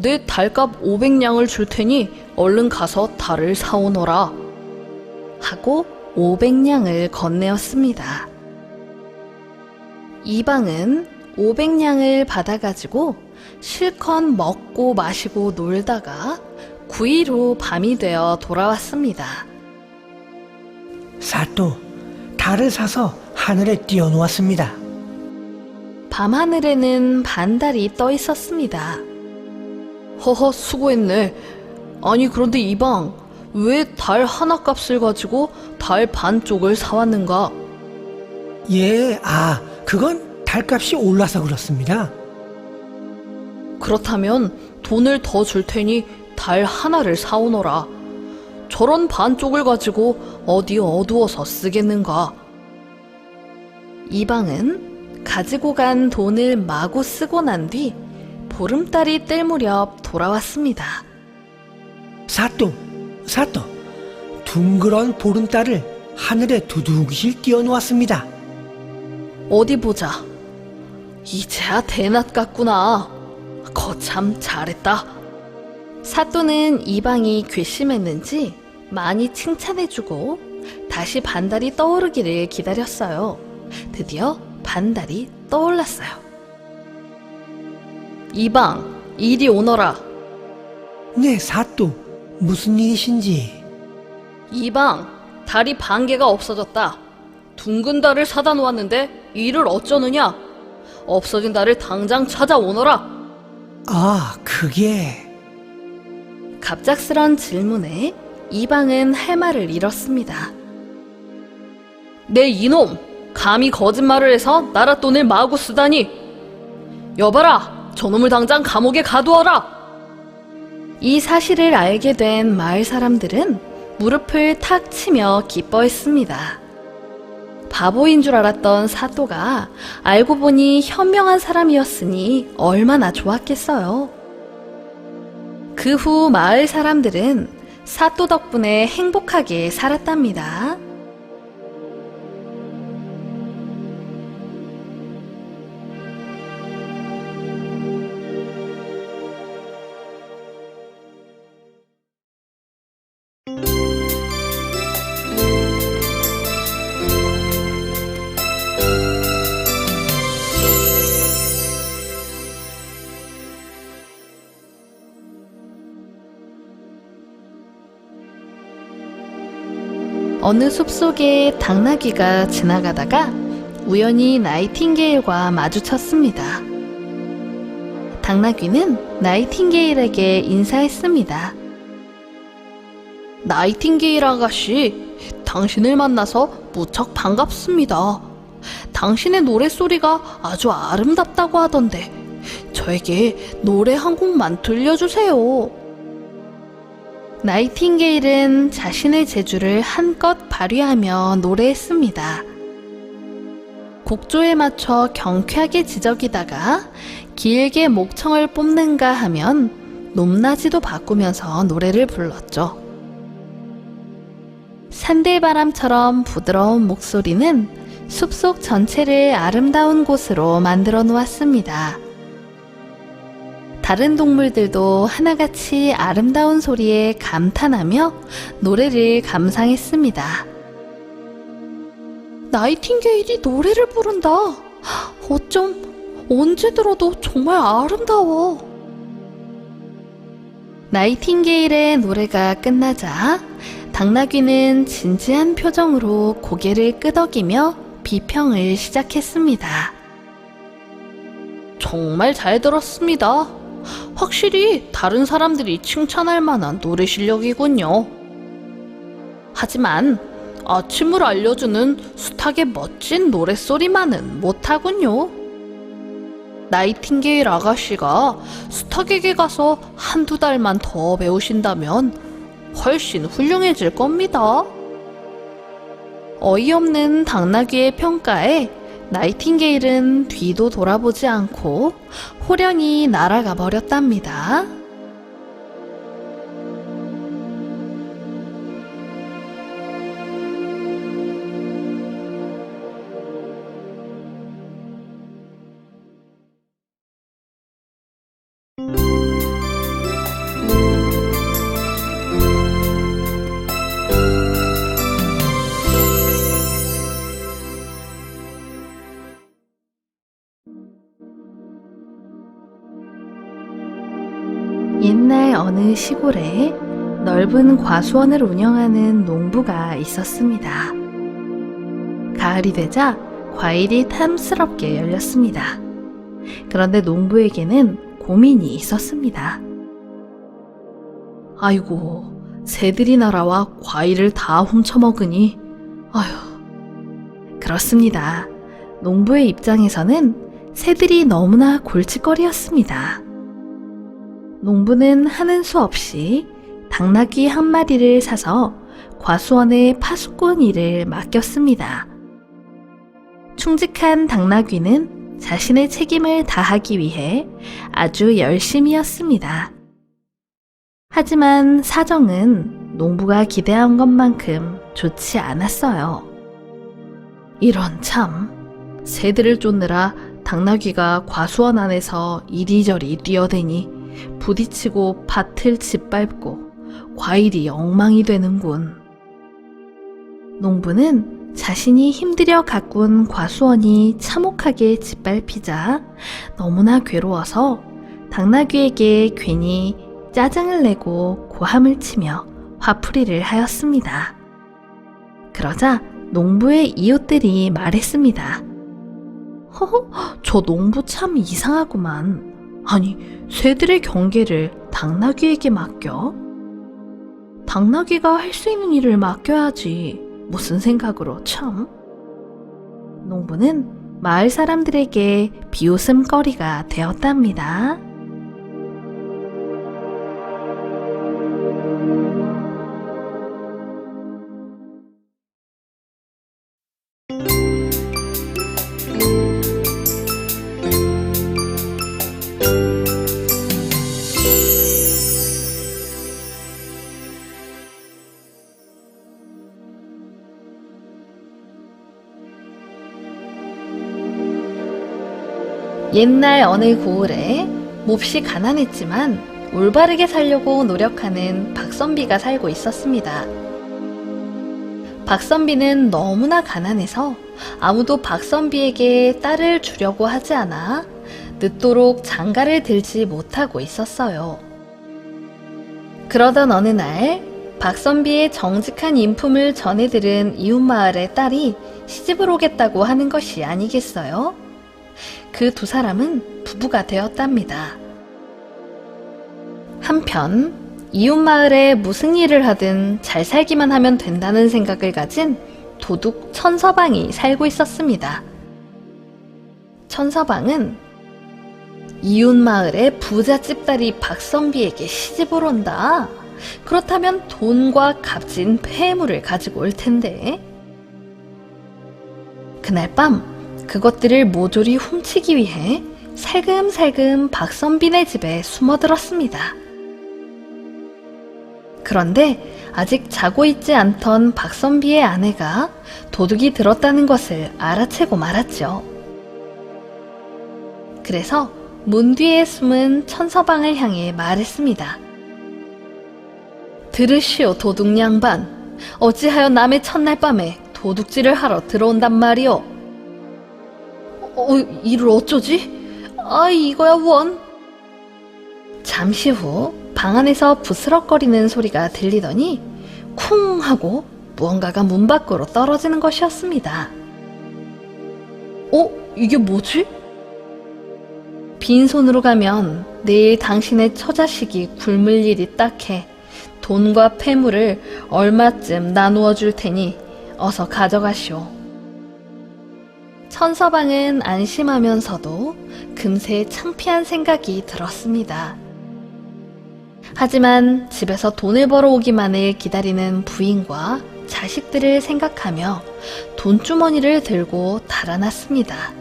내 달값 500냥을 줄 테니 얼른 가서 달을 사오너라. 하고 500냥을 건네었습니다. 이방은 500냥을 받아가지고 실컷 먹고 마시고 놀다가 9일 후 밤이 되어 돌아왔습니다. 사또, 달을 사서 하늘에 띄워놓았습니다. 밤하늘에는 반달이 떠 있었습니다. 허허, 수고했네. 아니, 그런데 이방, 왜 달 하나 값을 가지고 달 반쪽을 사왔는가? 예, 그건 달값이 올라서 그렇습니다. 그렇다면 돈을 더 줄 테니 달 하나를 사오너라. 저런 반쪽을 가지고 어디 어두워서 쓰겠는가? 이방은 가지고 간 돈을 마구 쓰고 난 뒤 보름달이 뜰 무렵 돌아왔습니다. 사또, 둥그런 보름달을 하늘에 두둑이 띄워놓았습니다. 어디 보자. 이제야 대낮 같구나. 거참 잘했다. 사또는 이방이 괘씸했는지 많이 칭찬해주고 다시 반달이 떠오르기를 기다렸어요. 드디어 반달이 떠올랐어요. 이방, 이리 오너라. 네, 사또, 무슨 일이신지. 이방, 달이 반 개가 없어졌다. 둥근 달을 사다 놓았는데 이를 어쩌느냐? 없어진 달을 당장 찾아오너라. 그게... 갑작스런 질문에 이방은 할 말을 잃었습니다. 내 이놈! 감히 거짓말을 해서 나라 돈을 마구 쓰다니! 여봐라! 저놈을 당장 감옥에 가두어라! 이 사실을 알게 된 마을 사람들은 무릎을 탁 치며 기뻐했습니다. 바보인 줄 알았던 사또가 알고 보니 현명한 사람이었으니 얼마나 좋았겠어요. 그 후 마을 사람들은 사또 덕분에 행복하게 살았답니다. 어느 숲속에 당나귀가 지나가다가 우연히 나이팅게일과 마주쳤습니다. 당나귀는 나이팅게일에게 인사했습니다. 나이팅게일 아가씨, 당신을 만나서 무척 반갑습니다. 당신의 노랫소리가 아주 아름답다고 하던데 저에게 노래 한 곡만 들려주세요. 나이팅게일은 자신의 재주를 한껏 발휘하며 노래했습니다. 곡조에 맞춰 경쾌하게 지저귀다가 길게 목청을 뽑는가 하면 높낮이도 바꾸면서 노래를 불렀죠. 산들바람처럼 부드러운 목소리는 숲속 전체를 아름다운 곳으로 만들어 놓았습니다. 다른 동물들도 하나같이 아름다운 소리에 감탄하며 노래를 감상했습니다. 나이팅게일이 노래를 부른다. 어쩜 언제 들어도 정말 아름다워. 나이팅게일의 노래가 끝나자 당나귀는 진지한 표정으로 고개를 끄덕이며 비평을 시작했습니다. 정말 잘 들었습니다. 확실히 다른 사람들이 칭찬할 만한 노래 실력이군요. 하지만 아침을 알려주는 수탉의 멋진 노랫소리만은 못하군요. 나이팅게일 아가씨가 수탉에게 가서 한두 달만 더 배우신다면 훨씬 훌륭해질 겁니다. 어이없는 당나귀의 평가에 나이팅게일은 뒤도 돌아보지 않고 호련히 날아가 버렸답니다. 옛날 어느 시골에 넓은 과수원을 운영하는 농부가 있었습니다. 가을이 되자 과일이 탐스럽게 열렸습니다. 그런데 농부에게는 고민이 있었습니다. 아이고, 새들이 날아와 과일을 다 훔쳐먹으니, 아휴. 그렇습니다. 농부의 입장에서는 새들이 너무나 골칫거리였습니다. 농부는 하는 수 없이 당나귀 한 마리를 사서 과수원의 파수꾼 일을 맡겼습니다. 충직한 당나귀는 자신의 책임을 다하기 위해 아주 열심히였습니다. 하지만 사정은 농부가 기대한 것만큼 좋지 않았어요. 이런 참, 새들을 쫓느라 당나귀가 과수원 안에서 이리저리 뛰어대니 부딪히고 밭을 짓밟고 과일이 엉망이 되는군. 농부는 자신이 힘들여 가꾼 과수원이 참혹하게 짓밟히자 너무나 괴로워서 당나귀에게 괜히 짜증을 내고 고함을 치며 화풀이를 하였습니다. 그러자 농부의 이웃들이 말했습니다. 허허, 저 농부 참 이상하구만. 아니, 새들의 경계를 당나귀에게 맡겨? 당나귀가 할 수 있는 일을 맡겨야지. 무슨 생각으로 참. 농부는 마을 사람들에게 비웃음거리가 되었답니다. 옛날 어느 고을에 몹시 가난했지만 올바르게 살려고 노력하는 박선비가 살고 있었습니다. 박선비는 너무나 가난해서 아무도 박선비에게 딸을 주려고 하지 않아 늦도록 장가를 들지 못하고 있었어요. 그러던 어느 날 박선비의 정직한 인품을 전해 들은 이웃마을의 딸이 시집을 오겠다고 하는 것이 아니겠어요? 그 두 사람은 부부가 되었답니다. 한편 이웃마을에 무슨 일을 하든 잘 살기만 하면 된다는 생각을 가진 도둑 천서방이 살고 있었습니다. 천서방은 이웃마을의 부잣집 딸이 박선비에게 시집을 온다. 그렇다면 돈과 값진 폐물을 가지고 올 텐데. 그날 밤 그것들을 모조리 훔치기 위해 살금살금 박선비네 집에 숨어들었습니다. 그런데 아직 자고 있지 않던 박선비의 아내가 도둑이 들었다는 것을 알아채고 말았죠. 그래서 문 뒤에 숨은 천서방을 향해 말했습니다. 들으시오, 도둑 양반. 어찌하여 남의 첫날 밤에 도둑질을 하러 들어온단 말이오? 이를 어쩌지? 이거야 원. 잠시 후 방 안에서 부스럭거리는 소리가 들리더니 쿵 하고 무언가가 문 밖으로 떨어지는 것이었습니다. 이게 뭐지? 빈손으로 가면 내일 당신의 처자식이 굶을 일이 딱해. 돈과 폐물을 얼마쯤 나누어 줄 테니 어서 가져가시오. 천서방은 안심하면서도 금세 창피한 생각이 들었습니다. 하지만 집에서 돈을 벌어오기만을 기다리는 부인과 자식들을 생각하며 돈주머니를 들고 달아났습니다.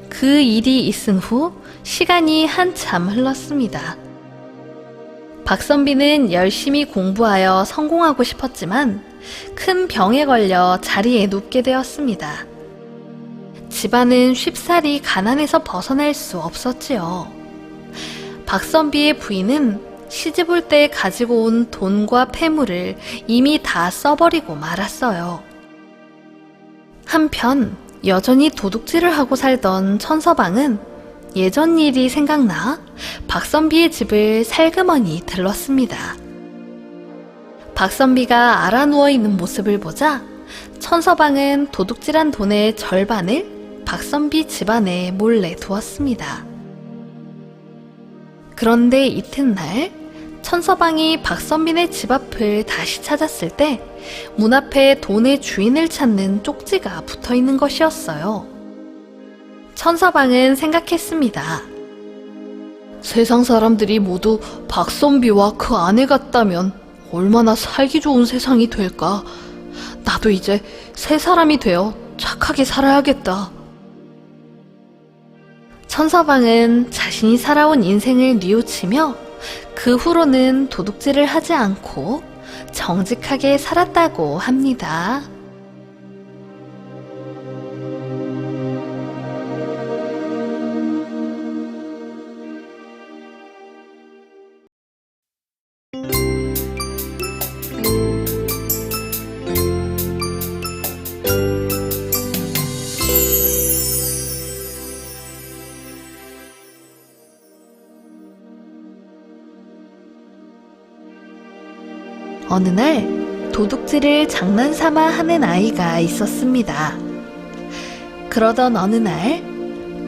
그 일이 있은 후 시간이 한참 흘렀습니다. 박선비는 열심히 공부하여 성공하고 싶었지만 큰 병에 걸려 자리에 눕게 되었습니다. 집안은 쉽사리 가난에서 벗어날 수 없었지요. 박선비의 부인은 시집 올 때 가지고 온 돈과 폐물을 이미 다 써버리고 말았어요. 한편 여전히 도둑질을 하고 살던 천서방은 예전 일이 생각나 박선비의 집을 살그머니 들렀습니다. 박선비가 알아 누워있는 모습을 보자 천서방은 도둑질한 돈의 절반을 박선비 집안에 몰래 두었습니다. 그런데 이튿날 천서방이 박선빈의 집 앞을 다시 찾았을 때 문 앞에 돈의 주인을 찾는 쪽지가 붙어있는 것이었어요. 천서방은 생각했습니다. 세상 사람들이 모두 박선비와 그 아내 같다면 얼마나 살기 좋은 세상이 될까. 나도 이제 새 사람이 되어 착하게 살아야겠다. 천서방은 자신이 살아온 인생을 뉘우치며 그 후로는 도둑질을 하지 않고 정직하게 살았다고 합니다. 어느 날 도둑질을 장난삼아 하는 아이가 있었습니다. 그러던 어느 날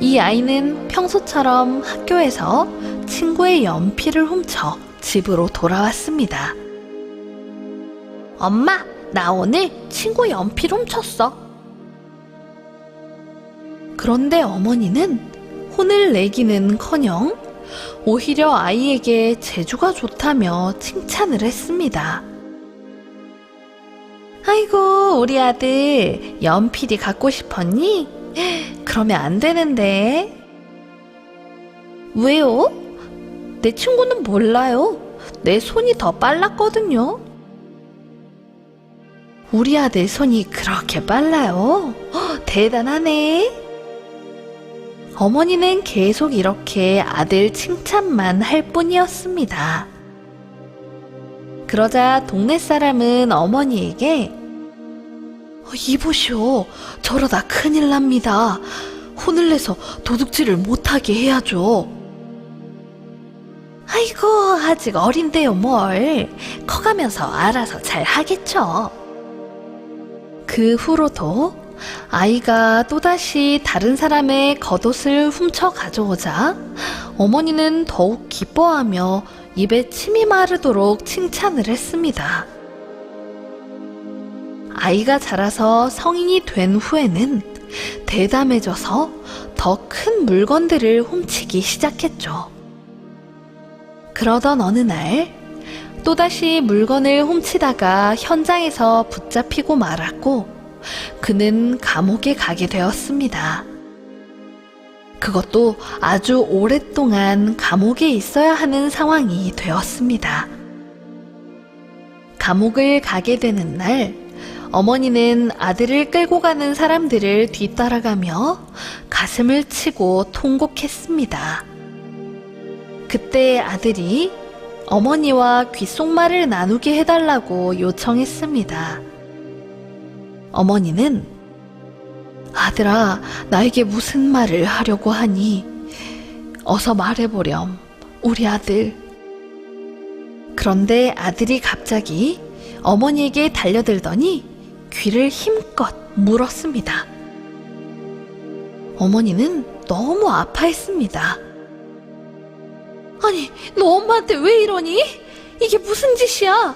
이 아이는 평소처럼 학교에서 친구의 연필을 훔쳐 집으로 돌아왔습니다. 엄마, 나 오늘 친구 연필 훔쳤어. 그런데 어머니는 혼을 내기는커녕 오히려 아이에게 재주가 좋다며 칭찬을 했습니다. 아이고, 우리 아들 연필이 갖고 싶었니? 그러면 안 되는데. 왜요? 내 친구는 몰라요. 내 손이 더 빨랐거든요. 우리 아들 손이 그렇게 빨라요? 대단하네. 어머니는 계속 이렇게 아들 칭찬만 할 뿐이었습니다. 그러자 동네 사람은 어머니에게 이보시오, 저러다 큰일 납니다. 혼을 내서 도둑질을 못하게 해야죠. 아이고, 아직 어린데요 뭘. 커가면서 알아서 잘 하겠죠. 그 후로도 아이가 또다시 다른 사람의 겉옷을 훔쳐 가져오자 어머니는 더욱 기뻐하며 입에 침이 마르도록 칭찬을 했습니다. 아이가 자라서 성인이 된 후에는 대담해져서 더 큰 물건들을 훔치기 시작했죠. 그러던 어느 날 또다시 물건을 훔치다가 현장에서 붙잡히고 말았고 그는 감옥에 가게 되었습니다. 그것도 아주 오랫동안 감옥에 있어야 하는 상황이 되었습니다. 감옥을 가게 되는 날, 어머니는 아들을 끌고 가는 사람들을 뒤따라가며 가슴을 치고 통곡했습니다. 그때 아들이 어머니와 귓속말을 나누게 해달라고 요청했습니다. 어머니는 아들아, 나에게 무슨 말을 하려고 하니? 어서 말해보렴, 우리 아들. 그런데 아들이 갑자기 어머니에게 달려들더니 귀를 힘껏 물었습니다. 어머니는 너무 아파했습니다. 아니, 너 엄마한테 왜 이러니? 이게 무슨 짓이야?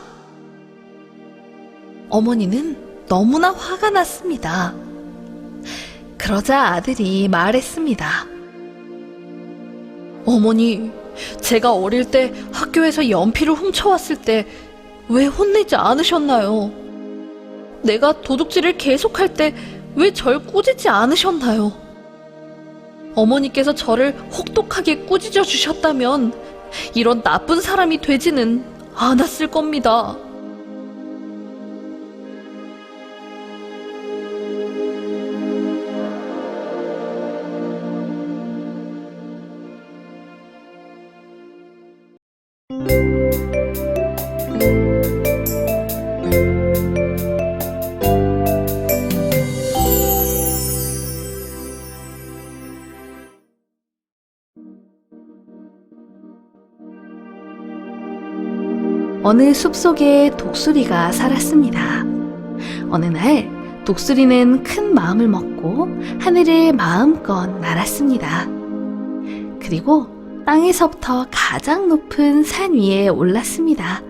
어머니는 너무나 화가 났습니다. 그러자 아들이 말했습니다. 어머니, 제가 어릴 때 학교에서 연필을 훔쳐왔을 때 왜 혼내지 않으셨나요? 내가 도둑질을 계속할 때 왜 절 꾸짖지 않으셨나요? 어머니께서 저를 혹독하게 꾸짖어 주셨다면 이런 나쁜 사람이 되지는 않았을 겁니다. 어느 숲속에 독수리가 살았습니다. 어느 날 독수리는 큰 마음을 먹고 하늘을 마음껏 날았습니다. 그리고 땅에서부터 가장 높은 산 위에 올랐습니다.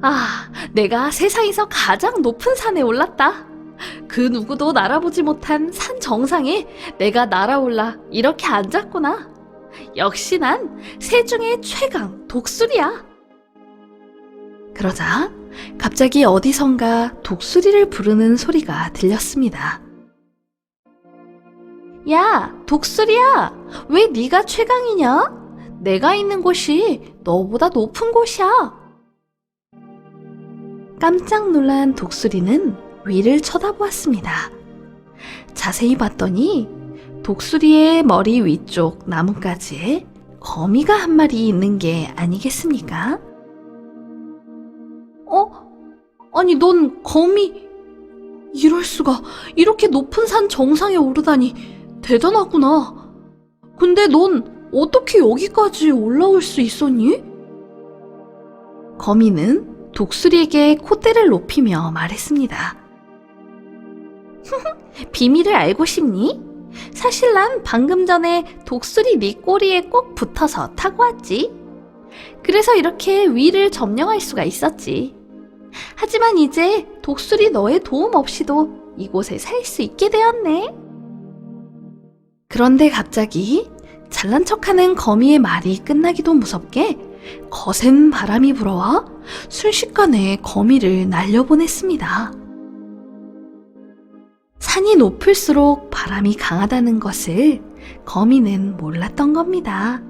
아, 내가 세상에서 가장 높은 산에 올랐다. 그 누구도 날아보지 못한 산 정상에 내가 날아올라 이렇게 앉았구나. 역시 난 새 중에 최강 독수리야. 그러자 갑자기 어디선가 독수리를 부르는 소리가 들렸습니다. 야, 독수리야, 왜 네가 최강이냐? 내가 있는 곳이 너보다 높은 곳이야. 깜짝 놀란 독수리는 위를 쳐다보았습니다. 자세히 봤더니 독수리의 머리 위쪽 나뭇가지에 거미가 한 마리 있는 게 아니겠습니까? 아니, 넌 거미... 이럴 수가, 이렇게 높은 산 정상에 오르다니 대단하구나. 근데 넌 어떻게 여기까지 올라올 수 있었니? 거미는 독수리에게 콧대를 높이며 말했습니다. 비밀을 알고 싶니? 사실 난 방금 전에 독수리 네 꼬리에 꼭 붙어서 타고 왔지. 그래서 이렇게 위를 점령할 수가 있었지. 하지만 이제 독수리 너의 도움 없이도 이곳에 살 수 있게 되었네. 그런데 갑자기 잘난 척하는 거미의 말이 끝나기도 무섭게 거센 바람이 불어와 순식간에 거미를 날려보냈습니다. 산이 높을수록 바람이 강하다는 것을 거미는 몰랐던 겁니다.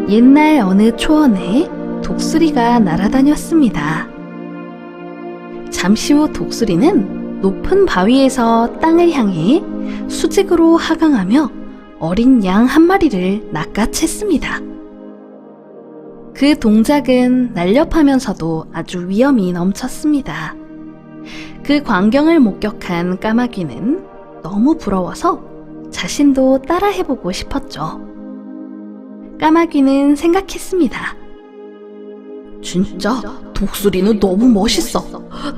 옛날 어느 초원에 독수리가 날아다녔습니다. 잠시 후 독수리는 높은 바위에서 땅을 향해 수직으로 하강하며 어린 양 한 마리를 낚아챘습니다. 그 동작은 날렵하면서도 아주 위험이 넘쳤습니다. 그 광경을 목격한 까마귀는 너무 부러워서 자신도 따라해보고 싶었죠. 까마귀는 생각했습니다. 진짜 독수리는 너무 멋있어.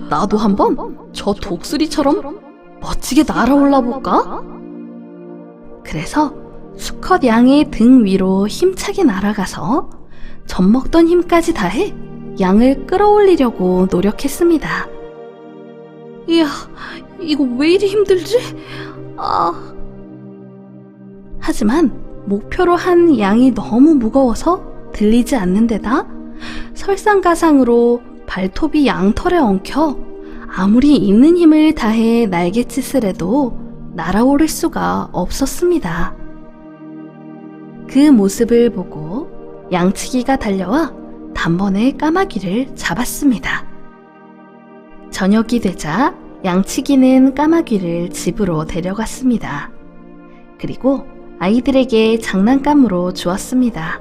나도 한번 저 독수리처럼 멋지게 날아올라 볼까? 그래서 수컷 양의 등 위로 힘차게 날아가서 젖먹던 힘까지 다해 양을 끌어올리려고 노력했습니다. 이야, 이거 왜 이리 힘들지? 하지만 목표로 한 양이 너무 무거워서 들리지 않는 데다 설상가상으로 발톱이 양털에 엉켜 아무리 있는 힘을 다해 날갯짓을 해도 날아오를 수가 없었습니다. 그 모습을 보고 양치기가 달려와 단번에 까마귀를 잡았습니다. 저녁이 되자 양치기는 까마귀를 집으로 데려갔습니다. 그리고 아이들에게 장난감으로 주었습니다.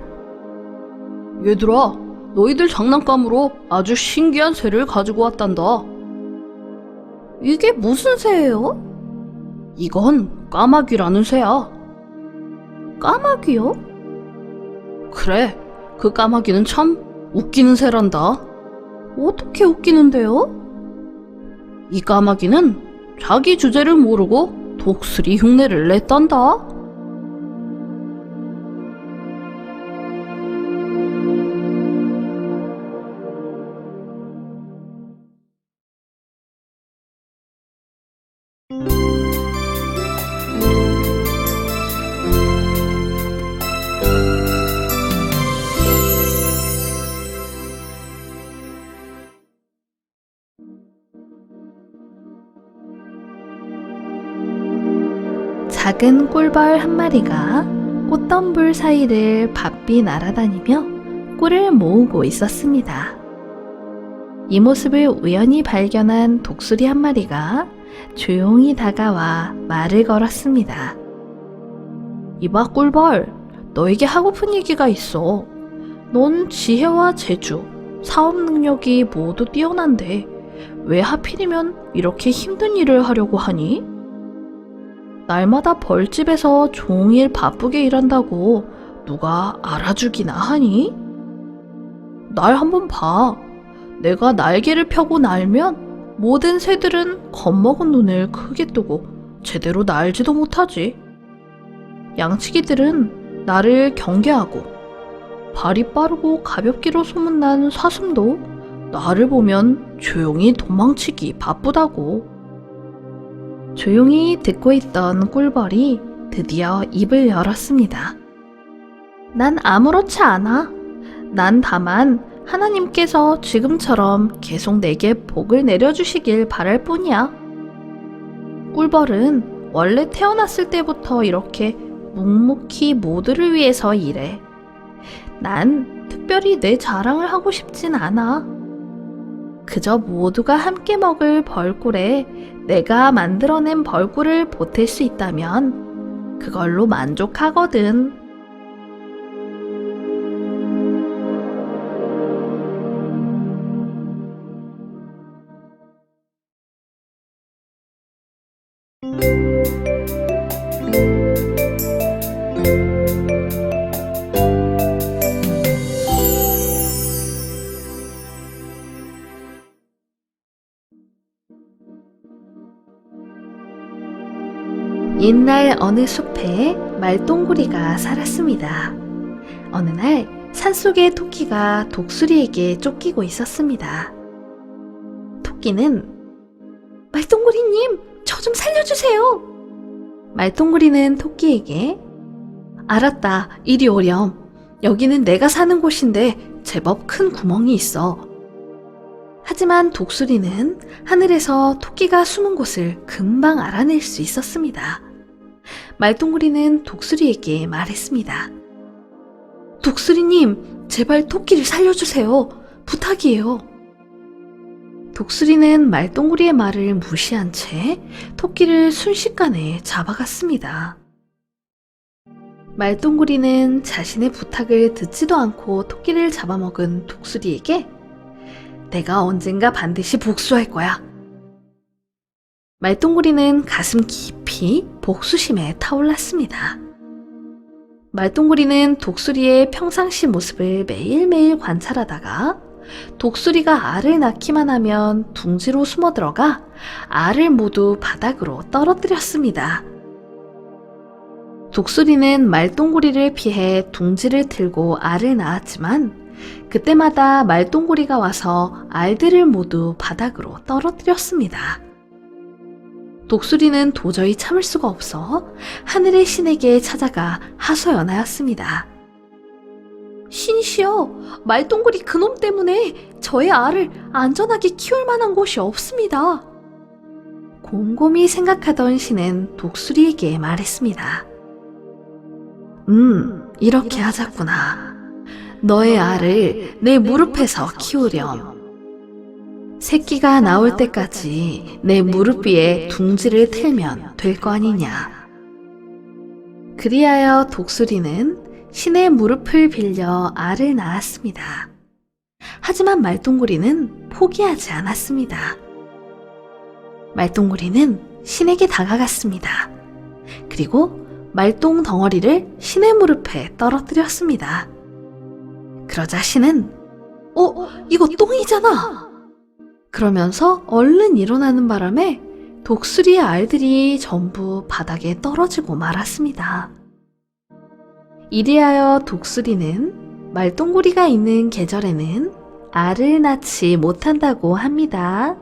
얘들아, 너희들 장난감으로 아주 신기한 새를 가지고 왔단다. 이게 무슨 새예요? 이건 까마귀라는 새야. 까마귀요? 그래, 그 까마귀는 참 웃기는 새란다. 어떻게 웃기는데요? 이 까마귀는 자기 주제를 모르고 독수리 흉내를 냈단다. 작은 꿀벌 한 마리가 꽃덤불 사이를 바삐 날아다니며 꿀을 모으고 있었습니다. 이 모습을 우연히 발견한 독수리 한 마리가 조용히 다가와 말을 걸었습니다. 이봐 꿀벌, 너에게 하고픈 얘기가 있어. 넌 지혜와 재주, 사업 능력이 모두 뛰어난데 왜 하필이면 이렇게 힘든 일을 하려고 하니? 날마다 벌집에서 종일 바쁘게 일한다고 누가 알아주기나 하니? 날 한번 봐. 내가 날개를 펴고 날면 모든 새들은 겁먹은 눈을 크게 뜨고 제대로 날지도 못하지. 양치기들은 나를 경계하고 발이 빠르고 가볍기로 소문난 사슴도 나를 보면 조용히 도망치기 바쁘다고. 조용히 듣고 있던 꿀벌이 드디어 입을 열었습니다. 난 아무렇지 않아. 난 다만 하나님께서 지금처럼 계속 내게 복을 내려주시길 바랄 뿐이야. 꿀벌은 원래 태어났을 때부터 이렇게 묵묵히 모두를 위해서 일해. 난 특별히 내 자랑을 하고 싶진 않아. 그저 모두가 함께 먹을 벌꿀에 내가 만들어낸 벌꿀을 보탤 수 있다면 그걸로 만족하거든. 옛날 어느 숲에 말똥구리가 살았습니다. 어느 날 산속의 토끼가 독수리에게 쫓기고 있었습니다. 토끼는 말똥구리님, 저 좀 살려주세요. 말똥구리는 토끼에게 알았다, 이리 오렴. 여기는 내가 사는 곳인데 제법 큰 구멍이 있어. 하지만 독수리는 하늘에서 토끼가 숨은 곳을 금방 알아낼 수 있었습니다. 말똥구리는 독수리에게 말했습니다. 독수리님, 제발 토끼를 살려주세요. 부탁이에요. 독수리는 말똥구리의 말을 무시한 채 토끼를 순식간에 잡아갔습니다. 말똥구리는 자신의 부탁을 듣지도 않고 토끼를 잡아먹은 독수리에게 내가 언젠가 반드시 복수할 거야. 말똥구리는 가슴 깊이 복수심에 타올랐습니다. 말똥구리는 독수리의 평상시 모습을 매일매일 관찰하다가 독수리가 알을 낳기만 하면 둥지로 숨어들어가 알을 모두 바닥으로 떨어뜨렸습니다. 독수리는 말똥구리를 피해 둥지를 틀고 알을 낳았지만 그때마다 말똥구리가 와서 알들을 모두 바닥으로 떨어뜨렸습니다. 독수리는 도저히 참을 수가 없어 하늘의 신에게 찾아가 하소연하였습니다. 신이시여, 말똥구리 그놈 때문에 저의 알을 안전하게 키울 만한 곳이 없습니다. 곰곰이 생각하던 신은 독수리에게 말했습니다. 이렇게 하자꾸나. 너의 알을 내 무릎에서 키우렴. 새끼가 나올 때까지 내 무릎 위에 둥지를 틀면 될 거 아니냐. 그리하여 독수리는 신의 무릎을 빌려 알을 낳았습니다. 하지만 말똥구리는 포기하지 않았습니다. 말똥구리는 신에게 다가갔습니다. 그리고 말똥 덩어리를 신의 무릎에 떨어뜨렸습니다. 그러자 신은 이거 똥이잖아! 그러면서 얼른 일어나는 바람에 독수리의 알들이 전부 바닥에 떨어지고 말았습니다. 이리하여 독수리는 말똥구리가 있는 계절에는 알을 낳지 못한다고 합니다.